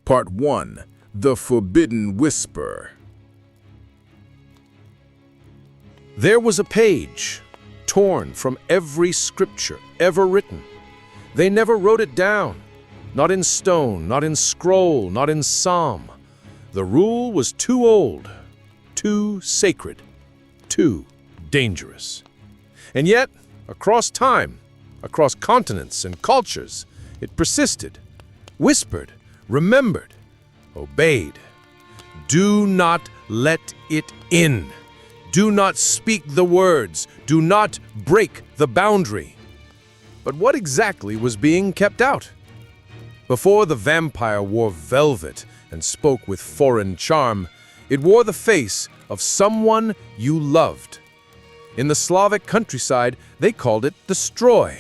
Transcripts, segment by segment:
Part 1. The Forbidden Whisper. There was a page, torn from every scripture ever written. They never wrote it down, not in stone, not in scroll, not in psalm. The rule was too old, too sacred, too dangerous. And yet, across time, across continents and cultures, it persisted, whispered, remembered, obeyed. Do not let it in. Do not speak the words. Do not break the boundary. But what exactly was being kept out? Before the vampire wore velvet and spoke with foreign charm, it wore the face of someone you loved. In the Slavic countryside, they called it the Stroi.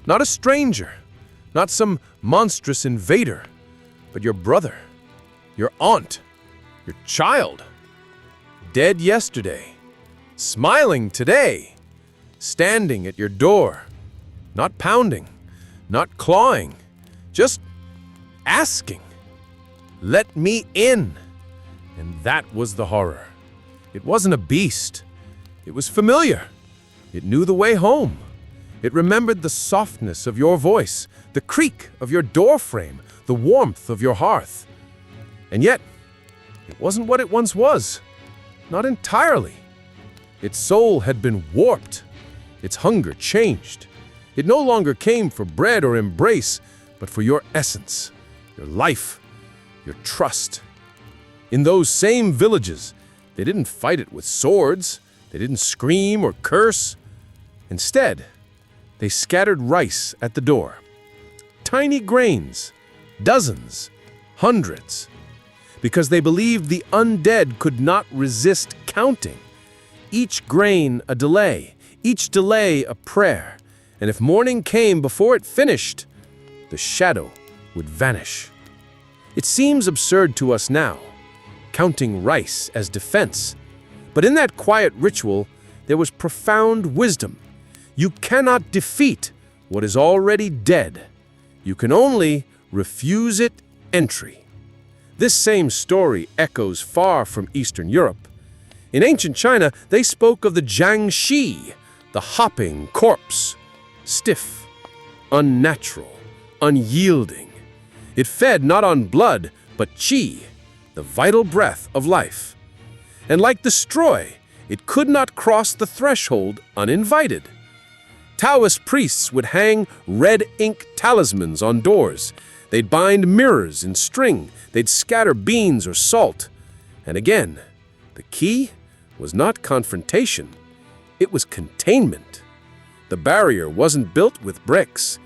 Not a stranger, not some monstrous invader, but your brother, your aunt, your child. Dead yesterday, smiling today, standing at your door, not pounding, not clawing, just asking, "Let me in." And that was the horror. It wasn't a beast. It was familiar. It knew the way home. It remembered the softness of your voice, the creak of your doorframe, the warmth of your hearth. And yet, it wasn't what it once was. Not entirely. Its soul had been warped. Its hunger changed. It no longer came for bread or embrace, but for your essence, your life, your trust. In those same villages, they didn't fight it with swords. They didn't scream or curse. Instead, they scattered rice at the door. Tiny grains, dozens, hundreds, because they believed the undead could not resist counting. Each grain a delay, each delay a prayer, and if morning came before it finished, the shadow would vanish. It seems absurd to us now, counting rice as defense, but in that quiet ritual, there was profound wisdom. You cannot defeat what is already dead. You can only refuse it entry. This same story echoes far from Eastern Europe. In ancient China, they spoke of the jiangshi, the hopping corpse, stiff, unnatural, unyielding. It fed not on blood, but qi, the vital breath of life. And like the Stroi, it could not cross the threshold uninvited. Taoist priests would hang red ink talismans on doors. They'd bind mirrors in string. They'd scatter beans or salt. And again, the key was not confrontation. It was containment. The barrier wasn't built with bricks.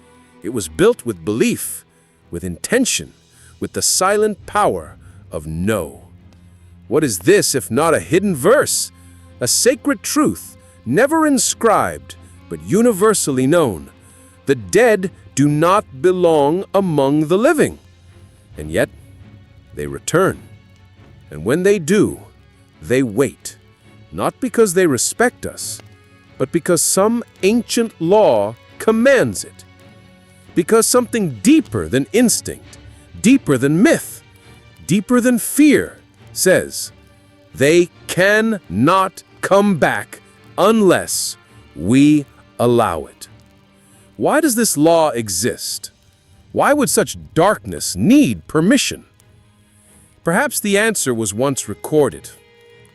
It was built with belief, with intention, with the silent power of no. What is this if not a hidden verse? A sacred truth, never inscribed, but universally known. The dead do not belong among the living. And yet, they return. And when they do, they wait. Not because they respect us, but because some ancient law commands it. Because something deeper than instinct, deeper than myth, deeper than fear, says, they cannot come back unless we allow it. Why does this law exist? Why would such darkness need permission? Perhaps the answer was once recorded.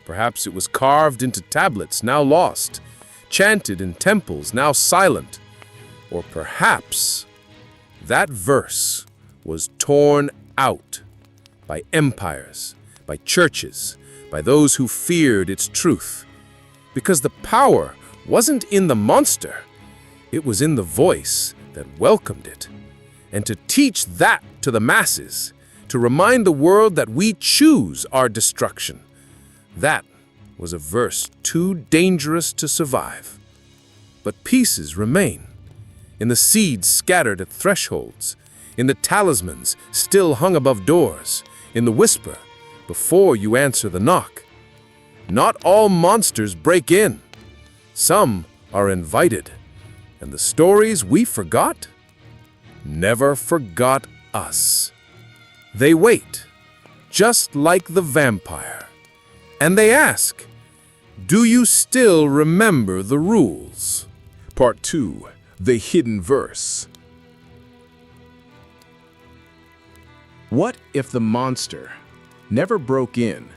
Perhaps it was carved into tablets now lost, chanted in temples now silent. Or perhaps that verse was torn out by empires, by churches, by those who feared its truth. Because the power wasn't in the monster, it was in the voice that welcomed it. And to teach that to the masses, to remind the world that we choose our destruction, that was a verse too dangerous to survive. But pieces remain. In the seeds scattered at thresholds, in the talismans still hung above doors, in the whisper before you answer the knock. Not all monsters break in. Some are invited. And the stories we forgot never forgot us. They wait, just like the vampire. And they ask, do you still remember the rules? Part 2. The Hidden Verse. What if the monster never broke in,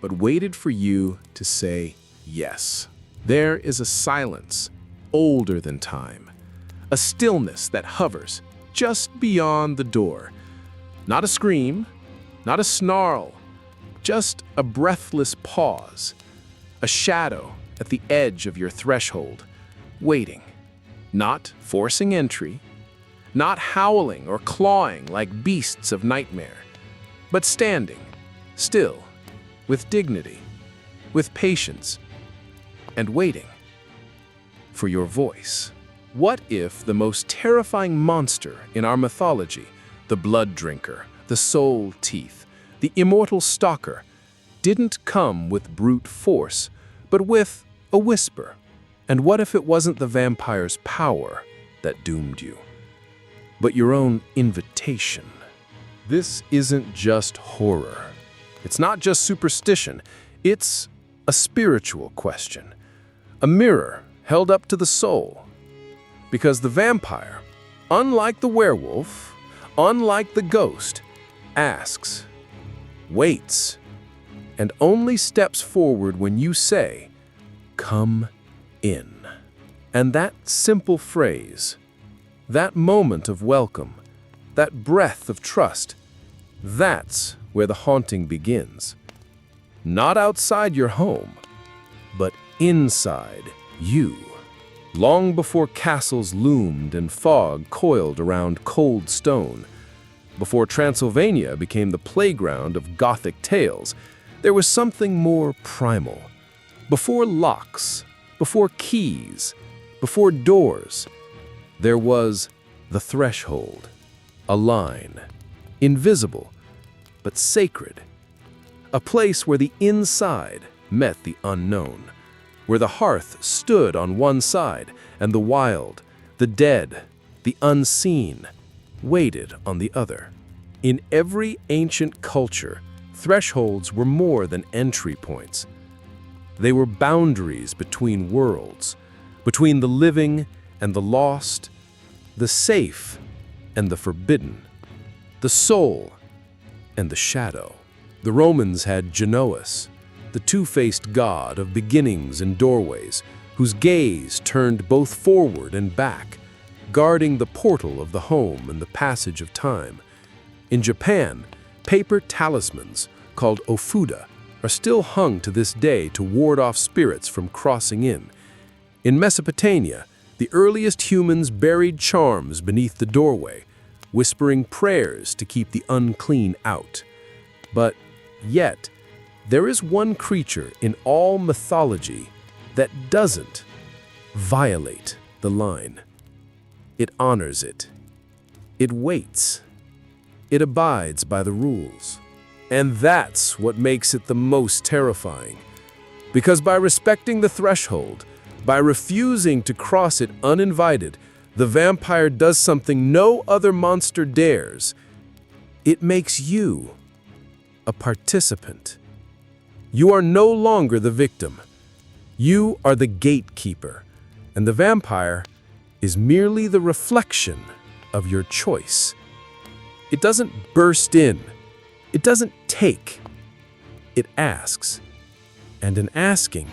but waited for you to say yes? There is a silence older than time, a stillness that hovers just beyond the door. Not a scream, not a snarl, just a breathless pause, a shadow at the edge of your threshold, waiting, not forcing entry, not howling or clawing like beasts of nightmare, but standing, still, with dignity, with patience, and waiting for your voice. What if the most terrifying monster in our mythology, the blood drinker, the soul teeth, the immortal stalker, didn't come with brute force, but with a whisper? And what if it wasn't the vampire's power that doomed you, but your own invitation? This isn't just horror. It's not just superstition. It's a spiritual question, a mirror held up to the soul. Because the vampire, unlike the werewolf, unlike the ghost, asks, waits, and only steps forward when you say, "Come in." And that simple phrase, that moment of welcome, that breath of trust, that's where the haunting begins. Not outside your home, but inside you. Long before castles loomed and fog coiled around cold stone, before Transylvania became the playground of Gothic tales, there was something more primal. Before locks, before keys, before doors, there was the threshold, a line, invisible but sacred, a place where the inside met the unknown, where the hearth stood on one side and the wild, the dead, the unseen waited on the other. In every ancient culture, thresholds were more than entry points. They were boundaries between worlds, between the living and the lost, the safe and the forbidden, the soul and the shadow. The Romans had Genoas, the two-faced god of beginnings and doorways, whose gaze turned both forward and back, guarding the portal of the home and the passage of time. In Japan, paper talismans, called ofuda, are still hung to this day to ward off spirits from crossing in. In Mesopotamia, the earliest humans buried charms beneath the doorway, whispering prayers to keep the unclean out. But yet, there is one creature in all mythology that doesn't violate the line. It honors it. It waits. It abides by the rules. And that's what makes it the most terrifying. Because by respecting the threshold, by refusing to cross it uninvited, the vampire does something no other monster dares. It makes you a participant. You are no longer the victim. You are the gatekeeper, and the vampire is merely the reflection of your choice. It doesn't burst in. It doesn't take. It asks. And in asking,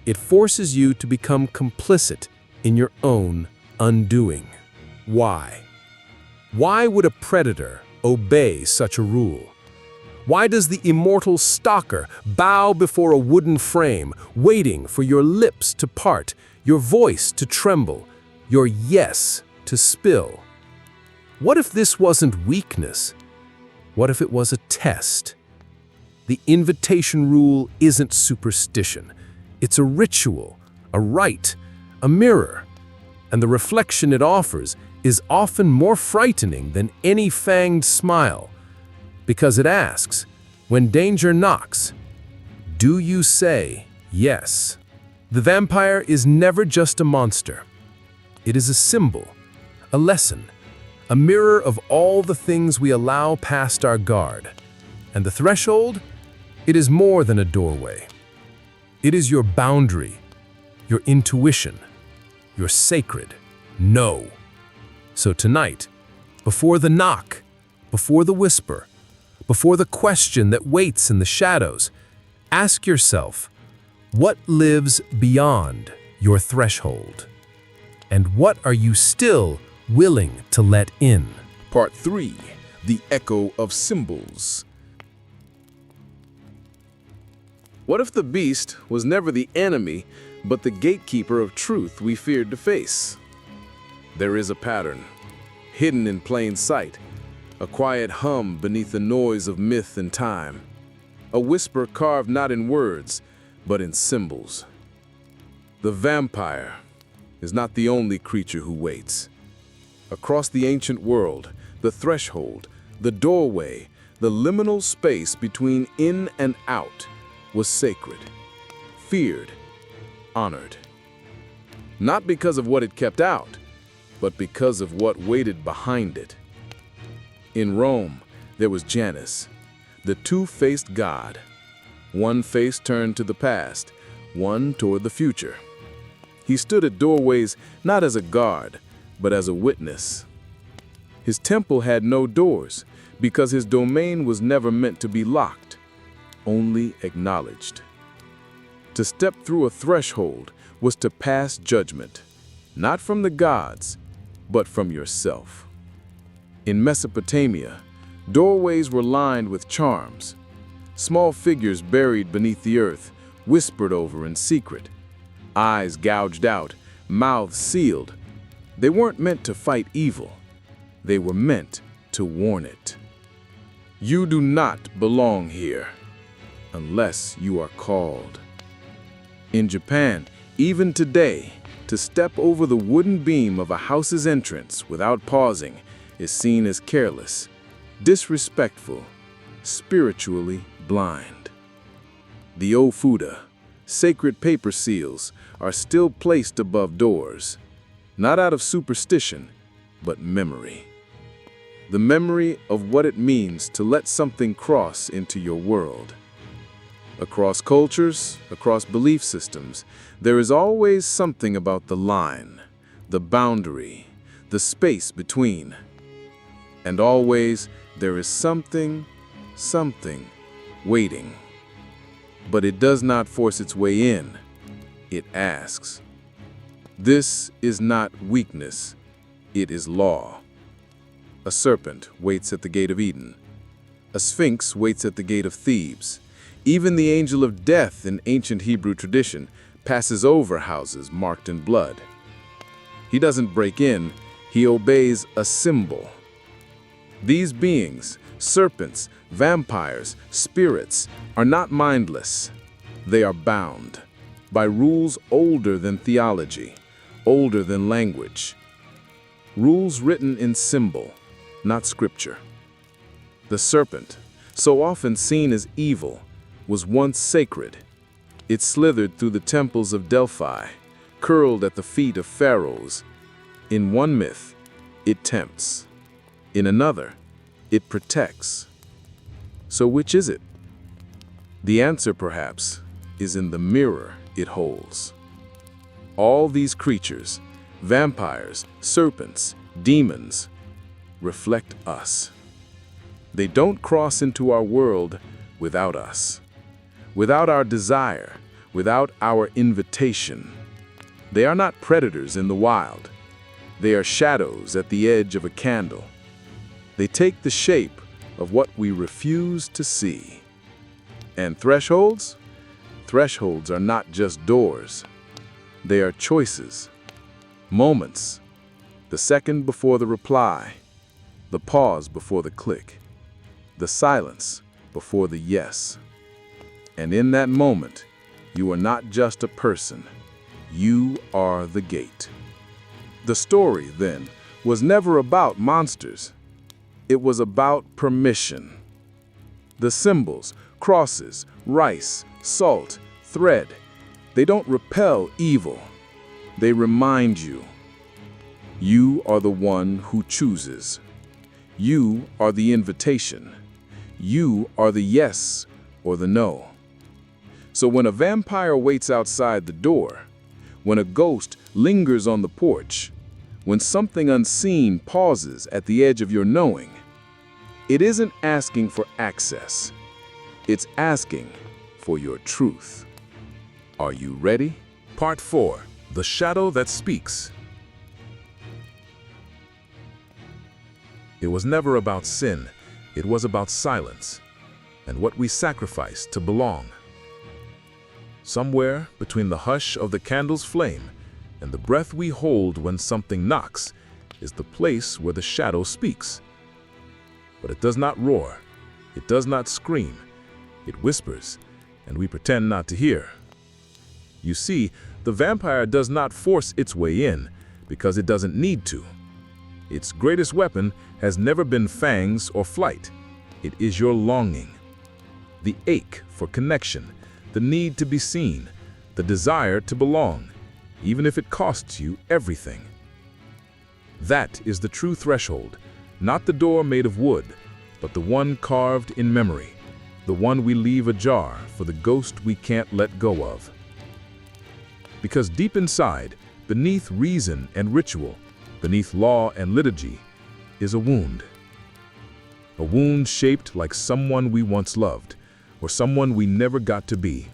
it forces you to become complicit in your own undoing. Why? Why would a predator obey such a rule? Why does the immortal stalker bow before a wooden frame, waiting for your lips to part, your voice to tremble, your yes to spill? What if this wasn't weakness? What if it was a test? The invitation rule isn't superstition. It's a ritual, a rite, a mirror. And the reflection it offers is often more frightening than any fanged smile. Because it asks, when danger knocks, do you say yes? The vampire is never just a monster. It is a symbol, a lesson, a mirror of all the things we allow past our guard. And the threshold? It is more than a doorway. It is your boundary, your intuition, your sacred no. So tonight, before the knock, before the whisper, before the question that waits in the shadows, ask yourself, what lives beyond your threshold? And what are you still willing to let in? Part 3. The Echo of Symbols. What if the beast was never the enemy, but the gatekeeper of truth we feared to face? There is a pattern, hidden in plain sight, a quiet hum beneath the noise of myth and time, a whisper carved not in words, but in symbols. The vampire is not the only creature who waits. Across the ancient world, the threshold, the doorway, the liminal space between in and out was sacred, feared, honored. Not because of what it kept out, but because of what waited behind it. In Rome, there was Janus, the two-faced god. One face turned to the past, one toward the future. He stood at doorways not as a guard, but as a witness. His temple had no doors because his domain was never meant to be locked, only acknowledged. To step through a threshold was to pass judgment, not from the gods, but from yourself. In Mesopotamia, doorways were lined with charms. Small figures buried beneath the earth, whispered over in secret. Eyes gouged out, mouths sealed. They weren't meant to fight evil. They were meant to warn it. You do not belong here, unless you are called. In Japan, even today, to step over the wooden beam of a house's entrance without pausing is seen as careless, disrespectful, spiritually blind. The ofuda, sacred paper seals, are still placed above doors, not out of superstition, but memory. The memory of what it means to let something cross into your world. Across cultures, across belief systems, there is always something about the line, the boundary, the space between. And always there is something waiting. But it does not force its way in. It asks. This is not weakness, it is law. A serpent waits at the gate of Eden. A sphinx waits at the gate of Thebes. Even the angel of death in ancient Hebrew tradition passes over houses marked in blood. He doesn't break in, he obeys a symbol. These beings, serpents, vampires, spirits, are not mindless. They are bound by rules older than theology, older than language. Rules written in symbol, not scripture. The serpent, so often seen as evil, was once sacred. It slithered through the temples of Delphi, curled at the feet of pharaohs. In one myth, it tempts. In another, it protects. So which is it? The answer, perhaps, is in the mirror it holds. All these creatures, vampires, serpents, demons, reflect us. They don't cross into our world without us, without our desire, without our invitation. They are not predators in the wild. They are shadows at the edge of a candle. They take the shape of what we refuse to see. And thresholds? Thresholds are not just doors. They are choices, moments, the second before the reply, the pause before the click, the silence before the yes. And in that moment, you are not just a person, you are the gate. The story, then, was never about monsters. It was about permission. The symbols, crosses, rice, salt, thread, they don't repel evil. They remind you. You are the one who chooses. You are the invitation. You are the yes or the no. So when a vampire waits outside the door, when a ghost lingers on the porch, when something unseen pauses at the edge of your knowing, it isn't asking for access. It's asking for your truth. Are you ready? Part 4. The Shadow That Speaks. It was never about sin. It was about silence and what we sacrificed to belong. Somewhere between the hush of the candle's flame and the breath we hold when something knocks is the place where the shadow speaks. But it does not roar, it does not scream, it whispers, and we pretend not to hear. You see, the vampire does not force its way in because it doesn't need to. Its greatest weapon has never been fangs or flight. It is your longing. The ache for connection, the need to be seen, the desire to belong, even if it costs you everything. That is the true threshold, not the door made of wood, but the one carved in memory, the one we leave ajar for the ghost we can't let go of. Because deep inside, beneath reason and ritual, beneath law and liturgy, is a wound. A wound shaped like someone we once loved, or someone we never got to be.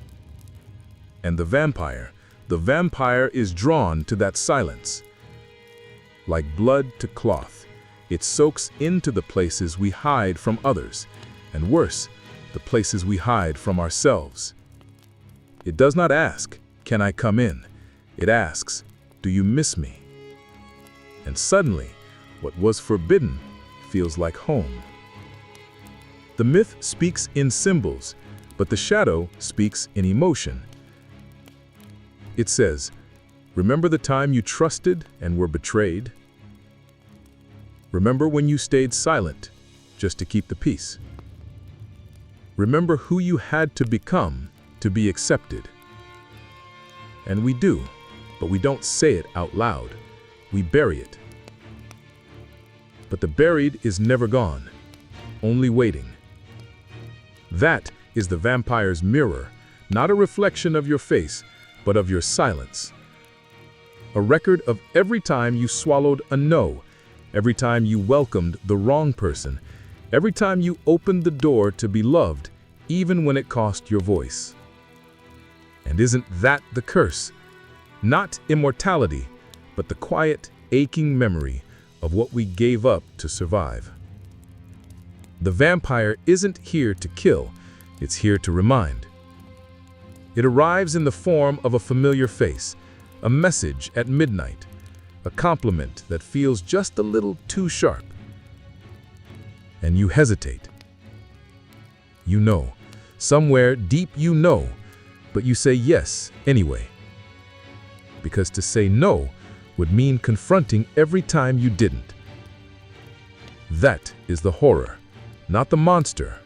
And the vampire is drawn to that silence. Like blood to cloth, it soaks into the places we hide from others, and worse, the places we hide from ourselves. It does not ask, "Can I come in?" It asks, "Do you miss me?" And suddenly, what was forbidden feels like home. The myth speaks in symbols, but the shadow speaks in emotion. It says, "Remember the time you trusted and were betrayed? Remember when you stayed silent just to keep the peace? Remember who you had to become to be accepted?" And we do, but we don't say it out loud. We bury it. But the buried is never gone, only waiting. That is the vampire's mirror, not a reflection of your face, but of your silence. A record of every time you swallowed a no, every time you welcomed the wrong person, every time you opened the door to be loved, even when it cost your voice. And isn't that the curse? Not immortality, but the quiet, aching memory of what we gave up to survive. The vampire isn't here to kill, it's here to remind. It arrives in the form of a familiar face, a message at midnight, a compliment that feels just a little too sharp. And you hesitate. You know, somewhere deep you know, but you say yes anyway. Because to say no would mean confronting every time you didn't. That is the horror, not the monster,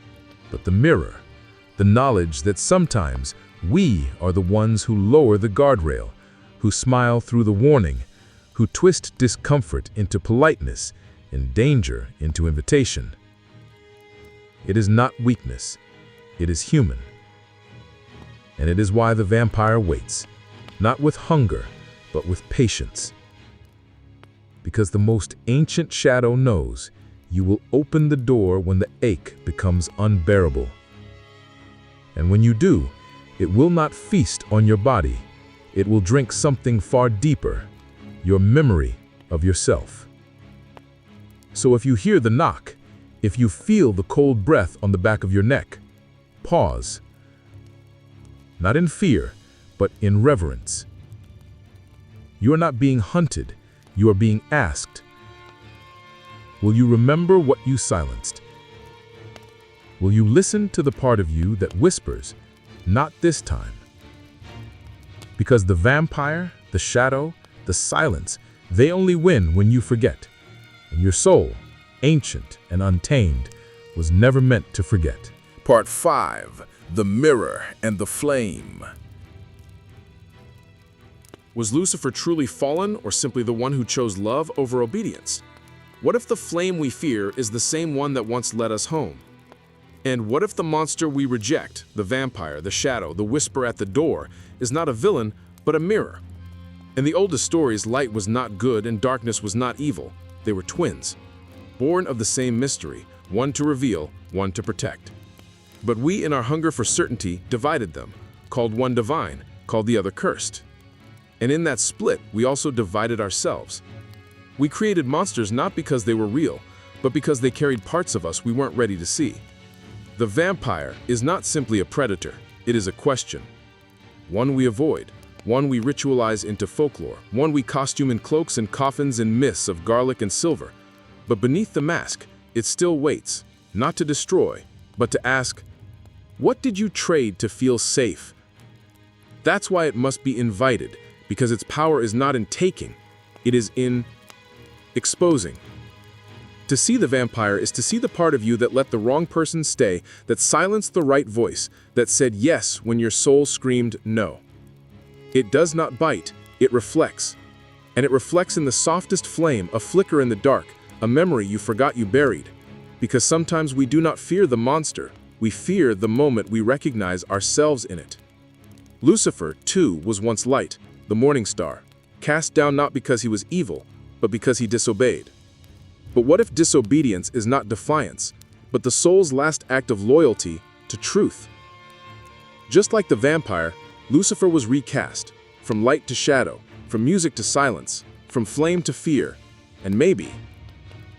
but the mirror, the knowledge that sometimes we are the ones who lower the guardrail, who smile through the warning, who twist discomfort into politeness and danger into invitation. It is not weakness, it is human. And it is why the vampire waits, not with hunger, but with patience. Because the most ancient shadow knows you will open the door when the ache becomes unbearable. And when you do, it will not feast on your body. It will drink something far deeper, your memory of yourself. So if you hear the knock, if you feel the cold breath on the back of your neck, pause. Not in fear, but in reverence. You are not being hunted, you are being asked. Will you remember what you silenced? Will you listen to the part of you that whispers, "Not this time"? Because the vampire, the shadow, the silence, they only win when you forget. And your soul, ancient and untamed, was never meant to forget. Part 5. The Mirror and the Flame. Was Lucifer truly fallen or simply the one who chose love over obedience? What if the flame we fear is the same one that once led us home? And what if the monster we reject, the vampire, the shadow, the whisper at the door, is not a villain, but a mirror? In the oldest stories, light was not good and darkness was not evil. They were twins, born of the same mystery, one to reveal, one to protect. But we, in our hunger for certainty, divided them, called one divine, called the other cursed. And in that split, we also divided ourselves. We created monsters not because they were real, but because they carried parts of us we weren't ready to see. The vampire is not simply a predator, it is a question. One we avoid, one we ritualize into folklore, one we costume in cloaks and coffins and myths of garlic and silver. But beneath the mask, it still waits, not to destroy, but to ask, what did you trade to feel safe? That's why it must be invited, because its power is not in taking, it is in exposing. To see the vampire is to see the part of you that let the wrong person stay, that silenced the right voice, that said yes when your soul screamed no. It does not bite, it reflects. And it reflects in the softest flame, a flicker in the dark, a memory you forgot you buried. Because sometimes we do not fear the monster, we fear the moment we recognize ourselves in it. Lucifer, too, was once light, the morning star, cast down not because he was evil, but because he disobeyed. But what if disobedience is not defiance, but the soul's last act of loyalty to truth? Just like the vampire, Lucifer was recast, from light to shadow, from music to silence, from flame to fear, and maybe,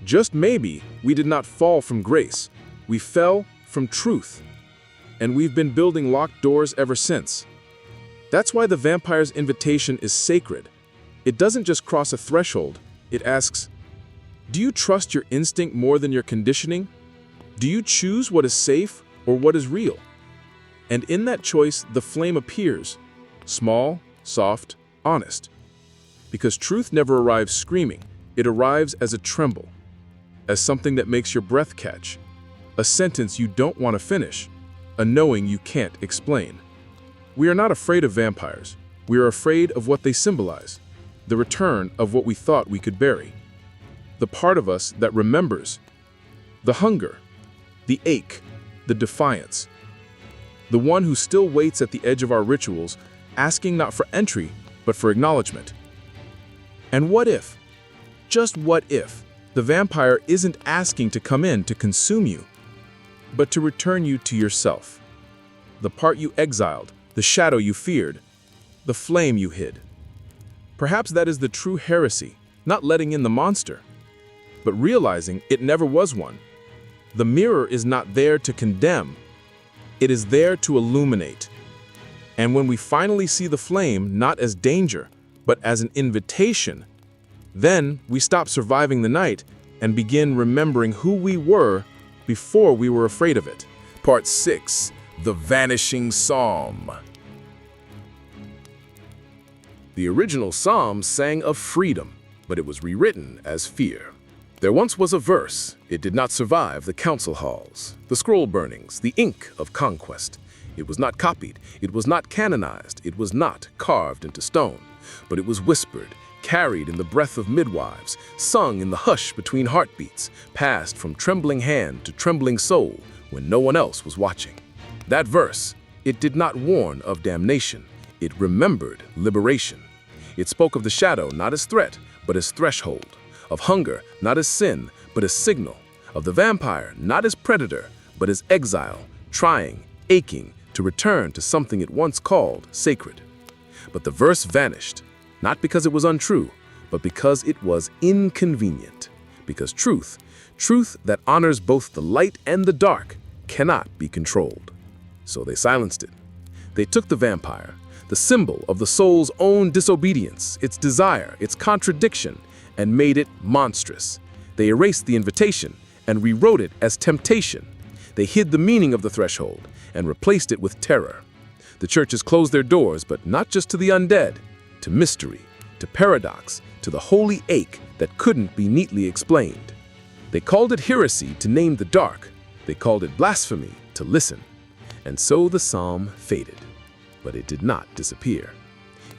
just maybe, we did not fall from grace, we fell from truth. And we've been building locked doors ever since. That's why the vampire's invitation is sacred. It doesn't just cross a threshold, it asks, do you trust your instinct more than your conditioning? Do you choose what is safe or what is real? And in that choice, the flame appears, small, soft, honest. Because truth never arrives screaming, it arrives as a tremble, as something that makes your breath catch, a sentence you don't want to finish, a knowing you can't explain. We are not afraid of vampires, we are afraid of what they symbolize. The return of what we thought we could bury. The part of us that remembers. The hunger, the ache, the defiance. The one who still waits at the edge of our rituals, asking not for entry, but for acknowledgement. And what if, just what if, the vampire isn't asking to come in to consume you, but to return you to yourself? The part you exiled, the shadow you feared, the flame you hid. Perhaps that is the true heresy, not letting in the monster, but realizing it never was one. The mirror is not there to condemn, it is there to illuminate. And when we finally see the flame not as danger, but as an invitation, then we stop surviving the night and begin remembering who we were before we were afraid of it. Part 6. The Vanishing Psalm. The original psalm sang of freedom, but it was rewritten as fear. There once was a verse. It did not survive the council halls, the scroll burnings, the ink of conquest. It was not copied, it was not canonized, it was not carved into stone, but it was whispered, carried in the breath of midwives, sung in the hush between heartbeats, passed from trembling hand to trembling soul when no one else was watching. That verse, it did not warn of damnation, it remembered liberation. It spoke of the shadow not as threat, but as threshold, of hunger not as sin, but as signal, of the vampire not as predator, but as exile, trying, aching to return to something it once called sacred. But the verse vanished, not because it was untrue, but because it was inconvenient. Because truth that honors both the light and the dark, cannot be controlled. So they silenced it. They took the vampire, the symbol of the soul's own disobedience, its desire, its contradiction, and made it monstrous. They erased the invitation and rewrote it as temptation. They hid the meaning of the threshold and replaced it with terror. The churches closed their doors, but not just to the undead, to mystery, to paradox, to the holy ache that couldn't be neatly explained. They called it heresy to name the dark. They called it blasphemy to listen. And so the psalm faded. But it did not disappear.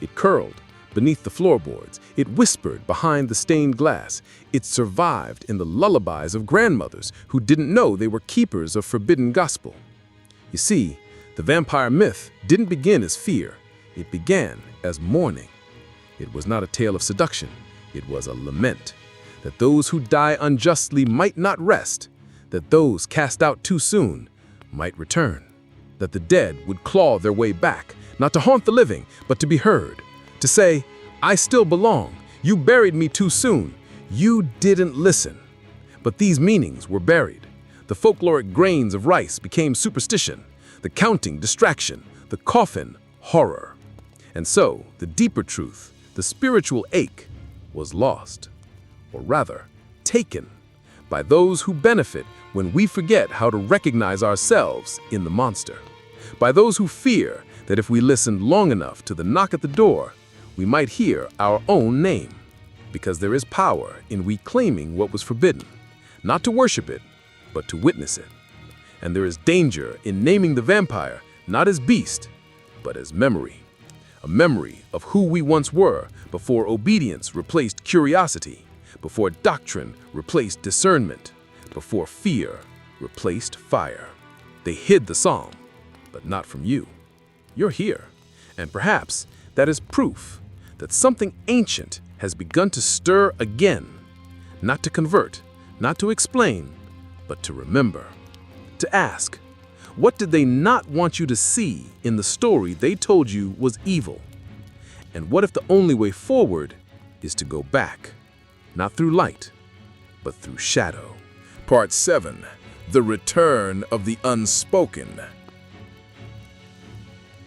It curled, beneath the floorboards. It whispered behind the stained glass. It survived in the lullabies of grandmothers who didn't know they were keepers of forbidden gospel. You see, the vampire myth didn't begin as fear. It began as mourning. It was not a tale of seduction. It was a lament that those who die unjustly might not rest, that those cast out too soon might return, that the dead would claw their way back, not to haunt the living, but to be heard, to say, "I still belong. You buried me too soon. You didn't listen." But these meanings were buried. The folkloric grains of rice became superstition, the counting distraction, the coffin horror. And so, the deeper truth, the spiritual ache, was lost, or rather, taken, by those who benefit when we forget how to recognize ourselves in the monster, by those who fear that if we listened long enough to the knock at the door, we might hear our own name, because there is power in reclaiming what was forbidden, not to worship it, but to witness it. And there is danger in naming the vampire not as beast, but as memory, a memory of who we once were before obedience replaced curiosity, before doctrine replaced discernment, before fear replaced fire. They hid the psalm, but not from you. You're here, and perhaps that is proof that something ancient has begun to stir again, not to convert, not to explain, but to remember, to ask, what did they not want you to see in the story they told you was evil? And what if the only way forward is to go back, not through light, but through shadow? Part 7. The Return of the Unspoken.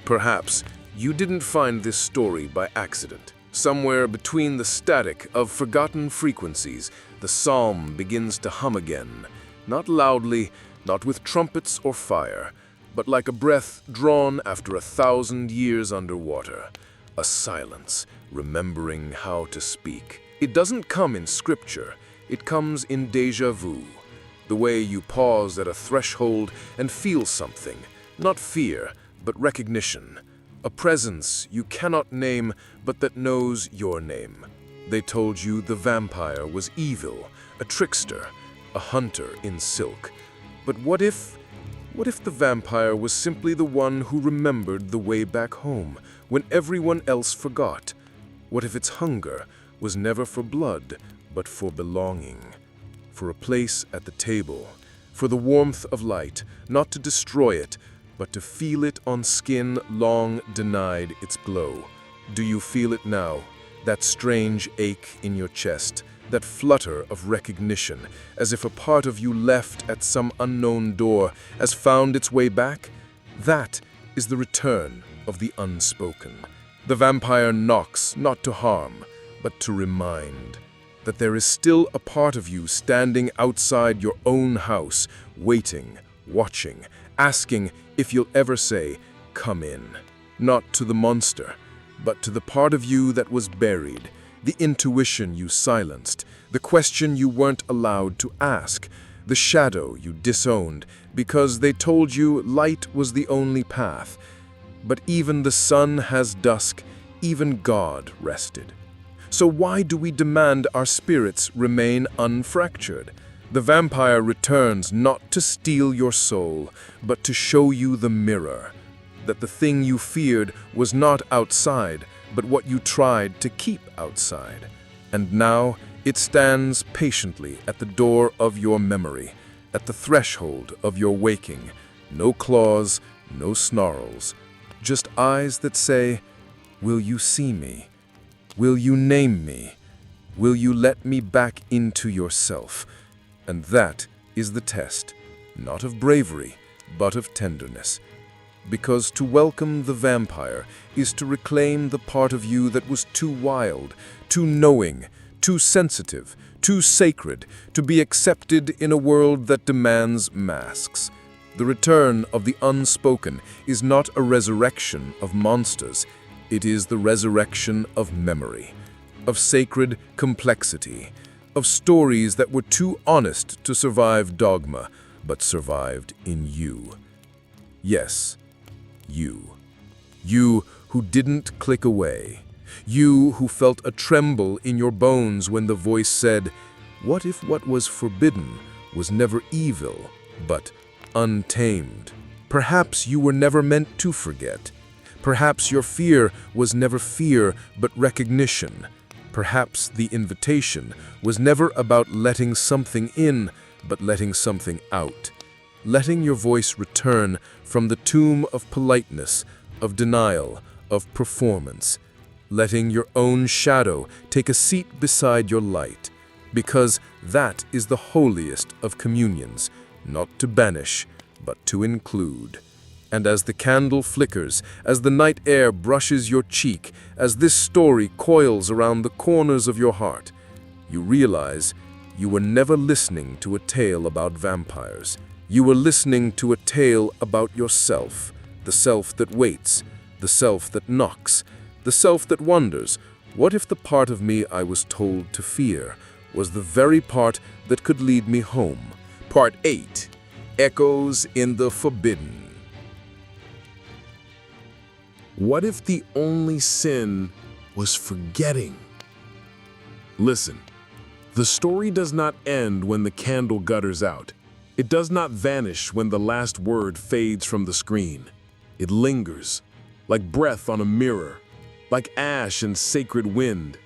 Perhaps you didn't find this story by accident. Somewhere between the static of forgotten frequencies, the psalm begins to hum again, not loudly, not with trumpets or fire, but like a breath drawn after 1,000 years underwater. A silence, remembering how to speak. It doesn't come in scripture, it comes in déjà vu. The way you pause at a threshold and feel something, not fear, but recognition. A presence you cannot name, but that knows your name. They told you the vampire was evil, a trickster, a hunter in silk. But what if the vampire was simply the one who remembered the way back home, when everyone else forgot? What if its hunger was never for blood, but for belonging? For a place at the table, for the warmth of light, not to destroy it, but to feel it on skin long denied its glow. Do you feel it now, that strange ache in your chest, that flutter of recognition, as if a part of you left at some unknown door has found its way back? That is the return of the unspoken. The vampire knocks not to harm, but to remind that there is still a part of you standing outside your own house, waiting, watching, asking if you'll ever say, "Come in." Not to the monster, but to the part of you that was buried, the intuition you silenced, the question you weren't allowed to ask, the shadow you disowned because they told you light was the only path. But even the sun has dusk, even God rested. So why do we demand our spirits remain unfractured? The vampire returns not to steal your soul, but to show you the mirror, that the thing you feared was not outside, but what you tried to keep outside. And now it stands patiently at the door of your memory, at the threshold of your waking. No claws, no snarls, just eyes that say, "Will you see me? Will you name me? Will you let me back into yourself?" And that is the test, not of bravery, but of tenderness. Because to welcome the vampire is to reclaim the part of you that was too wild, too knowing, too sensitive, too sacred to be accepted in a world that demands masks. The return of the unspoken is not a resurrection of monsters, it is the resurrection of memory, of sacred complexity, of stories that were too honest to survive dogma, but survived in you. Yes, you. You who didn't click away. You who felt a tremble in your bones when the voice said, "What if what was forbidden was never evil, but untamed?" Perhaps you were never meant to forget. Perhaps your fear was never fear, but recognition. Perhaps the invitation was never about letting something in, but letting something out. Letting your voice return from the tomb of politeness, of denial, of performance. Letting your own shadow take a seat beside your light. Because that is the holiest of communions, not to banish, but to include. And as the candle flickers, as the night air brushes your cheek, as this story coils around the corners of your heart, you realize you were never listening to a tale about vampires. You were listening to a tale about yourself, the self that waits, the self that knocks, the self that wonders, what if the part of me I was told to fear was the very part that could lead me home? Part 8. Echoes in the Forbidden. What if the only sin was forgetting? Listen, the story does not end when the candle gutters out. It does not vanish when the last word fades from the screen. It lingers, like breath on a mirror, like ash in sacred wind,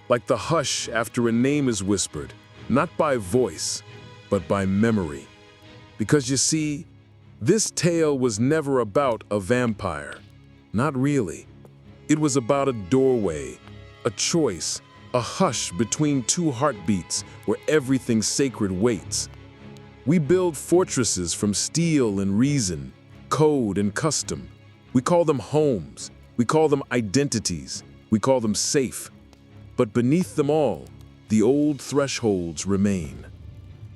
like the hush after a name is whispered, not by voice, but by memory. Because you see, this tale was never about a vampire. Not really. It was about a doorway, a choice, a hush between two heartbeats where everything sacred waits. We build fortresses from steel and reason, code and custom. We call them homes. We call them identities. We call them safe. But beneath them all, the old thresholds remain.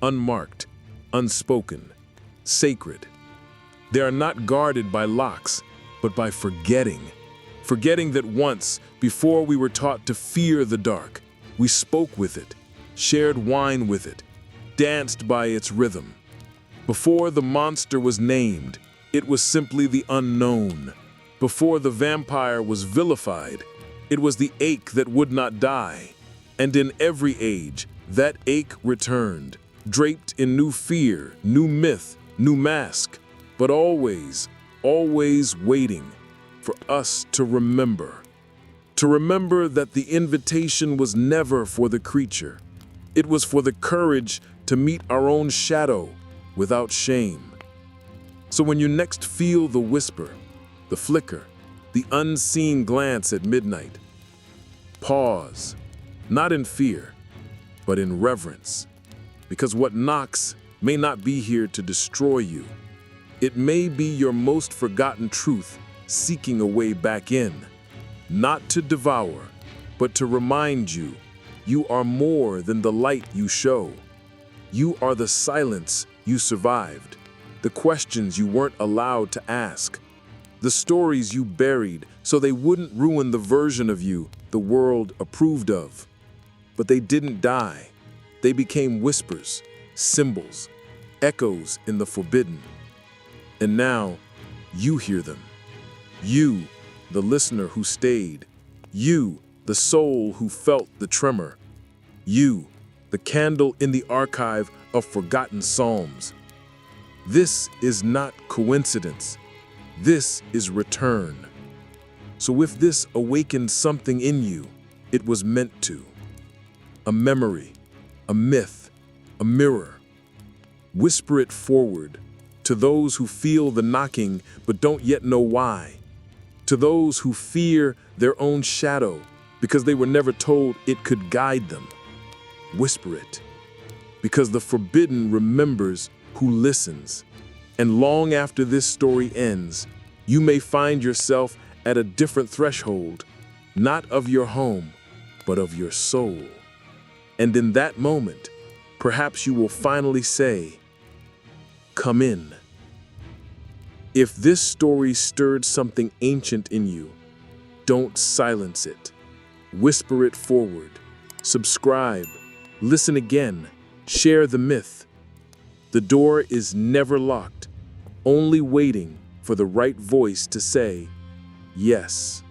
Unmarked, unspoken, sacred. They are not guarded by locks, but by forgetting. Forgetting that once, before we were taught to fear the dark, we spoke with it, shared wine with it, danced by its rhythm. Before the monster was named, it was simply the unknown. Before the vampire was vilified, it was the ache that would not die. And in every age, that ache returned, draped in new fear, new myth, new mask, but always waiting for us to remember. To remember that the invitation was never for the creature. It was for the courage to meet our own shadow without shame. So when you next feel the whisper, the flicker, the unseen glance at midnight, pause, not in fear, but in reverence. Because what knocks may not be here to destroy you. It may be your most forgotten truth seeking a way back in, not to devour, but to remind you, you are more than the light you show. You are the silence you survived, the questions you weren't allowed to ask, the stories you buried so they wouldn't ruin the version of you the world approved of. But they didn't die. They became whispers, symbols, echoes in the forbidden. And now, you hear them. You, the listener who stayed. You, the soul who felt the tremor. You, the candle in the archive of forgotten psalms. This is not coincidence. This is return. So if this awakened something in you, it was meant to. A memory, a myth, a mirror. Whisper it forward to those who feel the knocking but don't yet know why. To those who fear their own shadow because they were never told it could guide them. Whisper it, because the forbidden remembers who listens. And long after this story ends, you may find yourself at a different threshold, not of your home, but of your soul. And in that moment, perhaps you will finally say, "Come in." If this story stirred something ancient in you, don't silence it. Whisper it forward. Subscribe. Listen again. Share the myth. The door is never locked, only waiting for the right voice to say, yes.